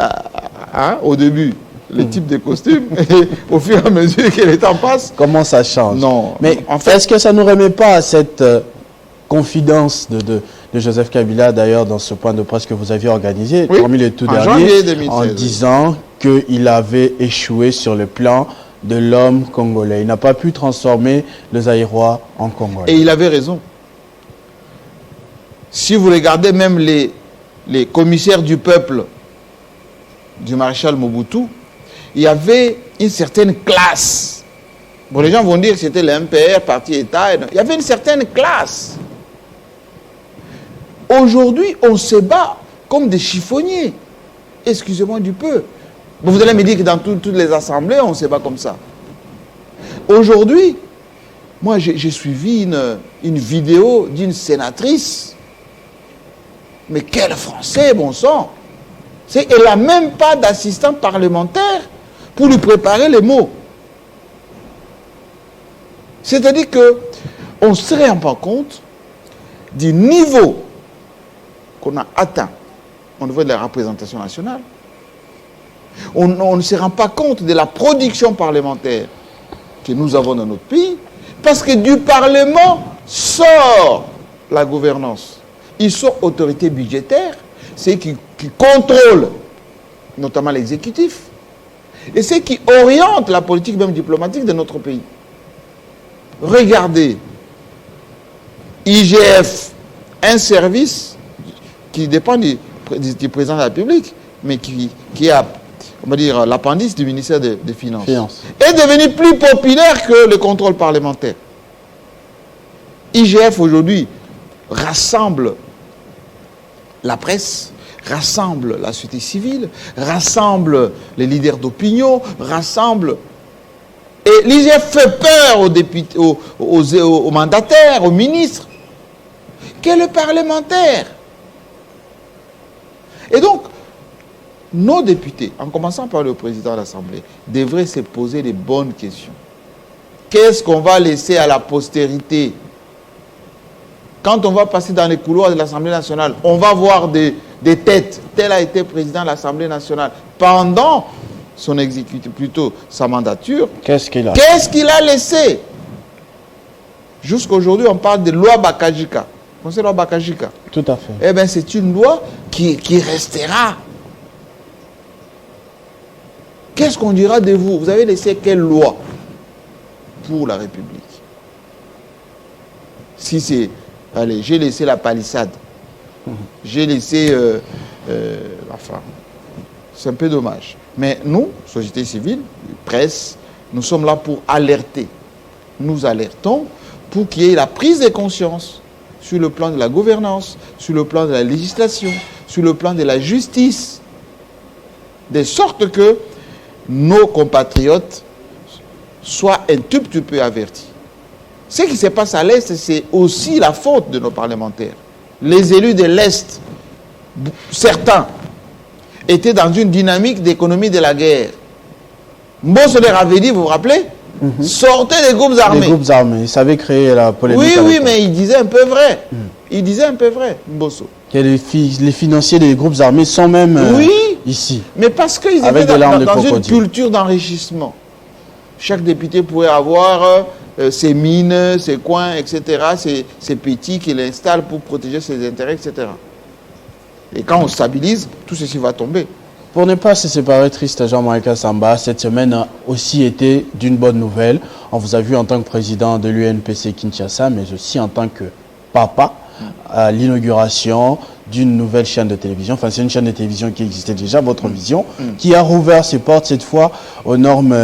au début, le type de costume, et au fur et à mesure que le temps passe. Comment ça change? Non. Mais en fait, est-ce que ça ne nous remet pas à cette confidence de Joseph Kabila, d'ailleurs, dans ce point de presse que vous aviez organisé, oui, parmi les tout derniers, en disant qu'il avait échoué sur le plan de l'homme congolais. Il n'a pas pu transformer le Zaïrois en Congolais. Et il avait raison. Si vous regardez même les commissaires du peuple du maréchal Mobutu, il y avait une certaine classe. Bon, les gens vont dire que c'était le MPR, parti État. Il y avait une certaine classe. Aujourd'hui, on se bat comme des chiffonniers. Excusez-moi du peu. Bon, vous allez me dire que dans toutes les assemblées, on se bat comme ça. Aujourd'hui, moi, j'ai suivi une vidéo d'une sénatrice. Mais quel français, bon sang! Elle n'a même pas d'assistant parlementaire pour lui préparer les mots. C'est-à-dire qu'on ne se rend pas compte du niveau qu'on a atteint au niveau de la représentation nationale. On ne se rend pas compte de la production parlementaire que nous avons dans notre pays, parce que du Parlement sort la gouvernance. Ils sont autorités budgétaires, c'est qui contrôlent notamment l'exécutif, et c'est qui orientent la politique même diplomatique de notre pays. Regardez, IGF, un service qui dépend du président de la République, mais qui a, on va dire, l'appendice du ministère des Finances, est devenu plus populaire que le contrôle parlementaire. IGF aujourd'hui rassemble la presse, rassemble la société civile, rassemble les leaders d'opinion, rassemble... Et l'IGF fait peur aux députés, aux mandataires, aux ministres, qu'est le parlementaire. Et donc, nos députés, en commençant par le président de l'Assemblée, devraient se poser les bonnes questions. Qu'est-ce qu'on va laisser à la postérité? Quand on va passer dans les couloirs de l'Assemblée nationale, on va voir des têtes. Tel a été président de l'Assemblée nationale. Pendant son exécutif, plutôt sa mandature, qu'est-ce qu'il a laissé? Jusqu'aujourd'hui, on parle de loi Bakajika. Vous connaissez la loi Bakajika? Tout à fait. Eh bien, c'est une loi qui restera. Qu'est-ce qu'on dira de vous? Vous avez laissé quelle loi pour la République? Si c'est... Allez, j'ai laissé la palissade. J'ai laissé... enfin, c'est un peu dommage. Mais nous, société civile, presse, nous sommes là pour alerter. Nous alertons pour qu'il y ait la prise de conscience sur le plan de la gouvernance, sur le plan de la législation, sur le plan de la justice, de sorte que nos compatriotes soient un tout petit peu avertis. Ce qui se passe à l'Est, c'est aussi la faute de nos parlementaires. Les élus de l'Est, certains, étaient dans une dynamique d'économie de la guerre. Mbosso leur avait dit, vous vous rappelez, sortez des groupes armés. Les groupes armés, ils savaient créer la polémique. Oui, mais il disait un peu vrai. Il disait un peu vrai, Mbosso. Et les financiers des groupes armés sont même ici. Mais parce qu'ils étaient dans une culture d'enrichissement. Chaque député pouvait avoir ses mines, ses coins, etc., ses petits qu'il installe pour protéger ses intérêts, etc. Et quand on stabilise, tout ceci va tomber. Pour ne pas se séparer, triste Jean-Marc Samba, cette semaine a aussi été d'une bonne nouvelle. On vous a vu en tant que président de l'UNPC Kinshasa, mais aussi en tant que papa, à l'inauguration d'une nouvelle chaîne de télévision. Enfin, c'est une chaîne de télévision qui existait déjà, Votre Vision, qui a rouvert ses portes cette fois aux normes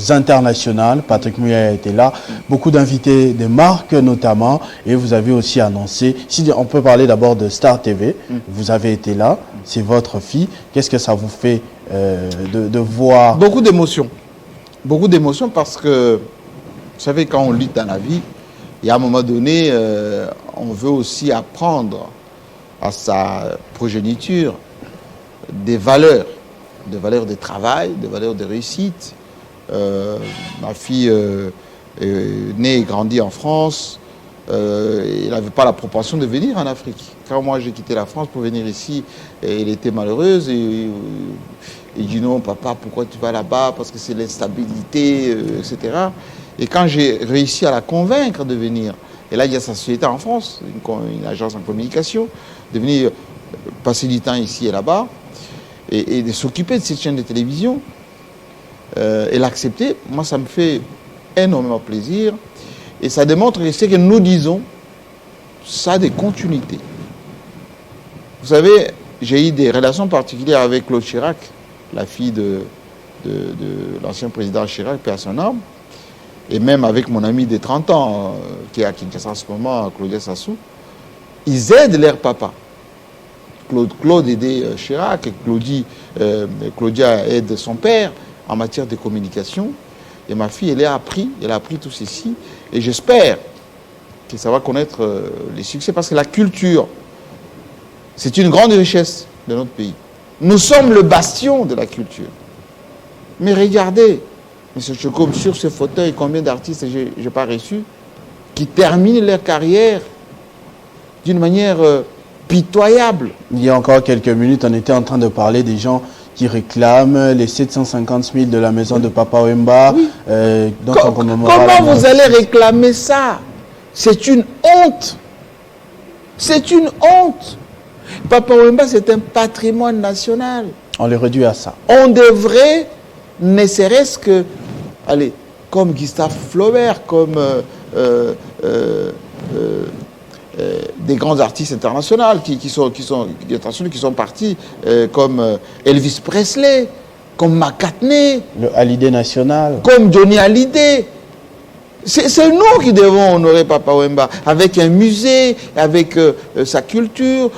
internationales. Patrick Mouya a été là, beaucoup d'invités des marques notamment, et vous avez aussi annoncé, si on peut parler d'abord de Star TV, vous avez été là, c'est votre fille. Qu'est-ce que ça vous fait de voir? Beaucoup d'émotions parce que, vous savez, quand on lutte dans la vie, il y a un moment donné, on veut aussi apprendre à sa progéniture des valeurs de travail, des valeurs de réussite. Ma fille est née et grandie en France. Elle n'avait pas la propension de venir en Afrique. Quand moi j'ai quitté la France pour venir ici, elle était malheureuse. Et dit non, papa, pourquoi tu vas là-bas? Parce que c'est l'instabilité, etc. Et quand j'ai réussi à la convaincre de venir, et là il y a sa société en France, une agence en communication, de venir passer du temps ici et là-bas, et de s'occuper de cette chaîne de télévision, et l'accepter, moi ça me fait énormément plaisir. Et ça démontre que ce que nous disons, ça a des continuités. Vous savez, j'ai eu des relations particulières avec Claude Chirac, la fille de l'ancien président Chirac, paix à son âme, et même avec mon ami de 30 ans, qui est à Kinshasa en ce moment, Claudia Sassou. Ils aident leur papa. Claude aidait Chirac, et Claudia aide son père en matière de communication. Et ma fille, elle a appris tout ceci. Et j'espère que ça va connaître les succès, parce que la culture, c'est une grande richesse de notre pays. Nous sommes le bastion de la culture. Mais regardez, M. Chokom, sur ce fauteuil, combien d'artistes je n'ai pas reçus qui terminent leur carrière d'une manière pitoyable. Il y a encore quelques minutes, on était en train de parler des gens qui réclament les 750 000 de la maison de Papa Wemba. Oui. Comment vous allez réclamer ça? C'est une honte. C'est une honte. Papa Wemba, c'est un patrimoine national. On les réduit à ça. On devrait, ne serait-ce que, allez, comme Gustave Flaubert, comme des grands artistes internationaux qui sont partis, comme Elvis Presley, comme McCartney, le Hallyday national, comme Johnny Hallyday. C'est nous qui devons honorer Papa Wemba avec un musée, avec sa culture.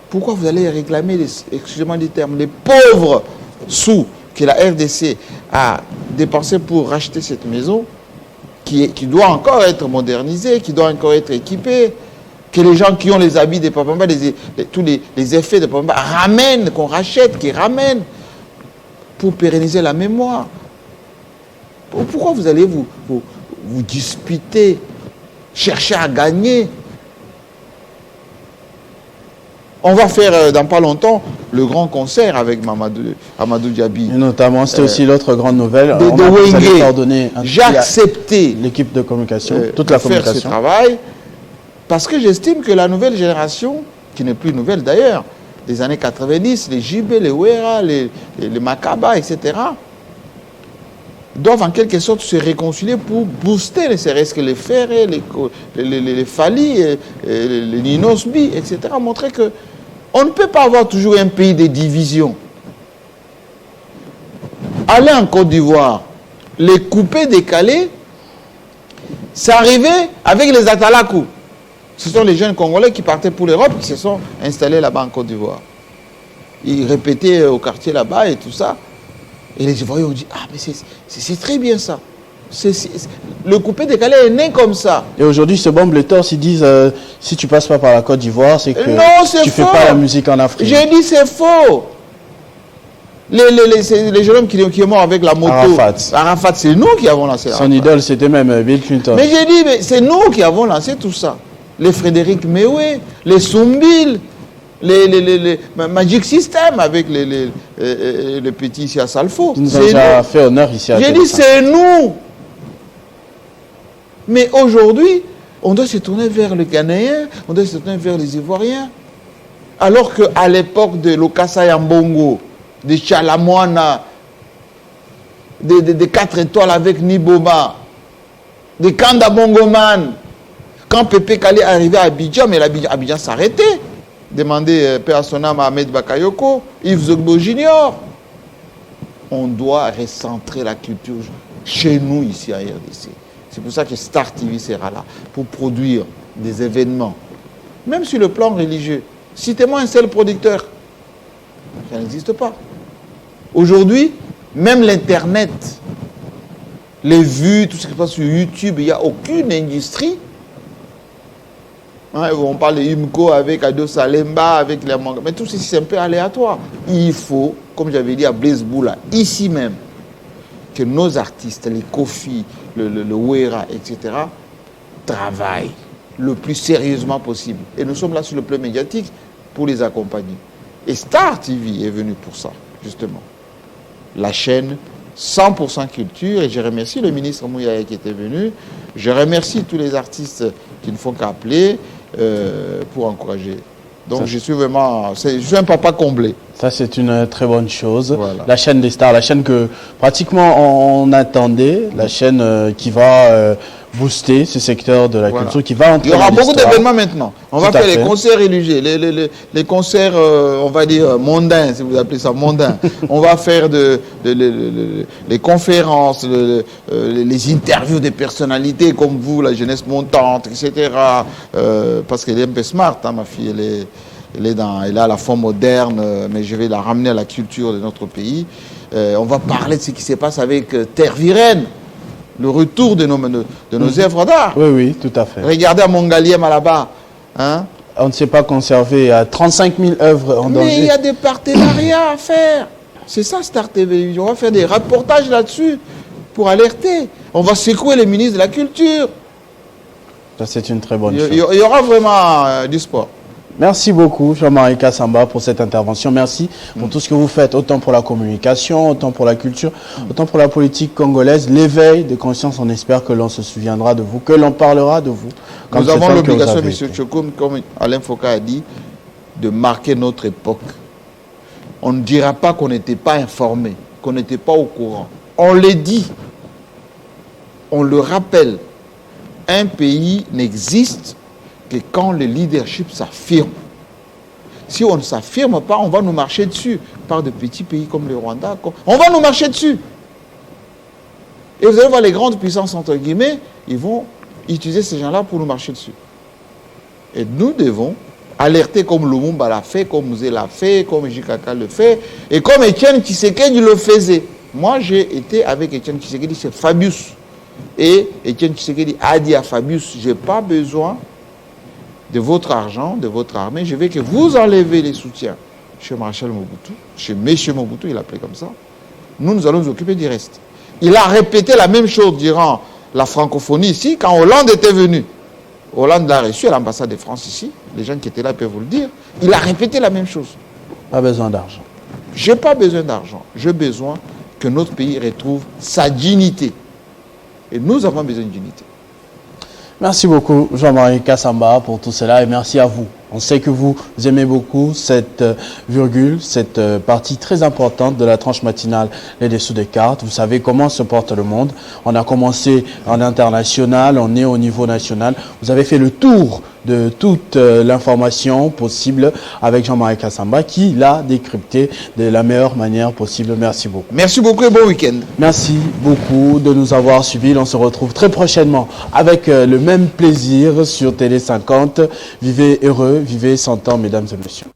Pourquoi vous allez réclamer, excusez-moi du terme, les pauvres sous que la RDC a dépensé pour racheter cette maison, qui doit encore être modernisée, qui doit encore être équipée, que les gens qui ont les habits de Papa Wemba, tous les effets de Papa Wemba ramènent, qu'on rachète, qui ramènent, pour pérenniser la mémoire. Pourquoi vous allez vous disputer, chercher à gagner? On va faire dans pas longtemps le grand concert avec Amadou Diaby. Et notamment, c'était aussi l'autre grande nouvelle. J'ai accepté l'équipe de communication, toute la communication, faire ce travail, parce que j'estime que la nouvelle génération, qui n'est plus nouvelle d'ailleurs, des années 90, les JB, les Wera, les Makaba, etc., doivent en quelque sorte se réconcilier pour booster, ne serait-ce que les Ferré, les Fali, les Ninosbi, etc. Montrer que on ne peut pas avoir toujours un pays de division. Allez en Côte d'Ivoire, les coupés décalés, c'est arrivé avec les Atalakou. Ce sont les jeunes Congolais qui partaient pour l'Europe, qui se sont installés là-bas en Côte d'Ivoire. Ils répétaient au quartier là-bas et tout ça. Et les Ivoiriens ont dit, ah mais c'est très bien ça. Le coupé décalé est né comme ça. Et aujourd'hui, ils se bombent le torse, ils disent, si tu passes pas par la Côte d'Ivoire, c'est que tu fais pas la musique en Afrique. J'ai dit, c'est faux. Les jeunes hommes qui est mort avec la moto. Arafat, c'est nous qui avons lancé Arafat. Son idole, c'était même Bill Clinton. Mais j'ai dit, c'est nous qui avons lancé tout ça. Les Frédéric Mewé, les Soumbil, les Magic System avec les petits ici à Salfo. Ils nous ont déjà fait honneur ici à J'ai dit, c'est nous. Mais aujourd'hui, on doit se tourner vers le Ghanéen, on doit se tourner vers les Ivoiriens. Alors qu'à l'époque de Lokasa Yambongo, de Chalamoana, des 4 étoiles avec Niboma, de Kanda Bongoman, quand Pépé Kali est arrivé à Abidjan, mais Abidjan s'arrêtait. Demandez Père Sonam à Ahmed Bakayoko, Yves Zogbo Junior. On doit recentrer la culture chez nous ici à RDC. C'est pour ça que Star TV sera là, pour produire des événements. Même sur le plan religieux. Citez-moi un seul producteur. Ça n'existe pas. Aujourd'hui, même l'Internet, les vues, tout ce qui se passe sur YouTube, il n'y a aucune industrie. Hein, on parle de Imco avec Ado Salemba, avec les mangas. Mais tout ceci, c'est un peu aléatoire. Il faut, comme j'avais dit à Blaise Boula, ici même, que nos artistes, les Kofi, le Wera, etc., travaillent le plus sérieusement possible. Et nous sommes là sur le plan médiatique pour les accompagner. Et Star TV est venu pour ça, justement. La chaîne 100% culture. Et je remercie le ministre Mouyaye qui était venu. Je remercie tous les artistes qui ne font qu'appeler pour encourager. Donc je suis vraiment... Je suis un papa comblé. Ça, c'est une très bonne chose. Voilà. La chaîne des stars, la chaîne que pratiquement on attendait, la chaîne qui va booster ce secteur de la culture, qui va entrer. Il y aura dans beaucoup l'histoire. d'événements maintenant. On va faire les concerts religieux, les concerts, on va dire, mondains, si vous appelez ça mondains. On va faire les conférences, les interviews des personnalités comme vous, la jeunesse montante, etc. Parce qu'elle est un peu smart, hein, ma fille, elle a la forme moderne, mais je vais la ramener à la culture de notre pays. On va parler de ce qui se passe avec Terre Virène, le retour de nos œuvres d'art. Oui, oui, tout à fait. Regardez à Mongaliem là-bas. Hein? On ne sait pas conserver. Il y a 35 000 œuvres en danger. Mais il y a des partenariats à faire. C'est ça, Star TV. On va faire des reportages là-dessus pour alerter. On va secouer les ministres de la Culture. Ça, c'est une très bonne chose. Il y aura vraiment du sport. Merci beaucoup, Jean-Marie Kassamba, pour cette intervention. Merci pour tout ce que vous faites, autant pour la communication, autant pour la culture, autant pour la politique congolaise. L'éveil de conscience, on espère que l'on se souviendra de vous, que l'on parlera de vous. Nous avons l'obligation, M. Tchokoum, comme Alain Foucault a dit, de marquer notre époque. On ne dira pas qu'on n'était pas informé, qu'on n'était pas au courant. On le dit, on le rappelle. Un pays n'existe que quand le leadership s'affirme. Si on ne s'affirme pas, on va nous marcher dessus par de petits pays comme le Rwanda. On va nous marcher dessus. Et vous allez voir les grandes puissances, entre guillemets, ils vont utiliser ces gens-là pour nous marcher dessus. Et nous devons alerter comme Lumumba l'a fait, comme Moussé l'a fait, comme Jikaka le fait, et comme Étienne Tshisekedi le faisait. Moi, j'ai été avec Étienne Tshisekedi, c'est Fabius. Et Étienne Tshisekedi a dit à Fabius, je n'ai pas besoin de votre argent, de votre armée, je veux que vous enlevez les soutiens chez Marshal Mobutu, chez M. Mobutu, il appelait comme ça. Nous allons nous occuper du reste. Il a répété la même chose durant la francophonie ici, quand Hollande était venu. Hollande l'a reçu à l'ambassade de France ici, les gens qui étaient là peuvent vous le dire. Il a répété la même chose. Pas besoin d'argent. Je n'ai pas besoin d'argent, j'ai besoin que notre pays retrouve sa dignité. Et nous avons besoin d'unité. Merci beaucoup, Jean-Marie Kassamba, pour tout cela et merci à vous On sait que vous aimez beaucoup cette virgule, cette partie très importante de la tranche matinale, les dessous des cartes. Vous savez comment se porte le monde. On a commencé en international, on est au niveau national. Vous avez fait le tour de toute l'information possible avec Jean-Marie Kassamba qui l'a décrypté de la meilleure manière possible. Merci beaucoup. Merci beaucoup et bon week-end. Merci beaucoup de nous avoir suivis. On se retrouve très prochainement avec le même plaisir sur Télé 50. Vivez heureux, vivez 100 ans, mesdames et messieurs.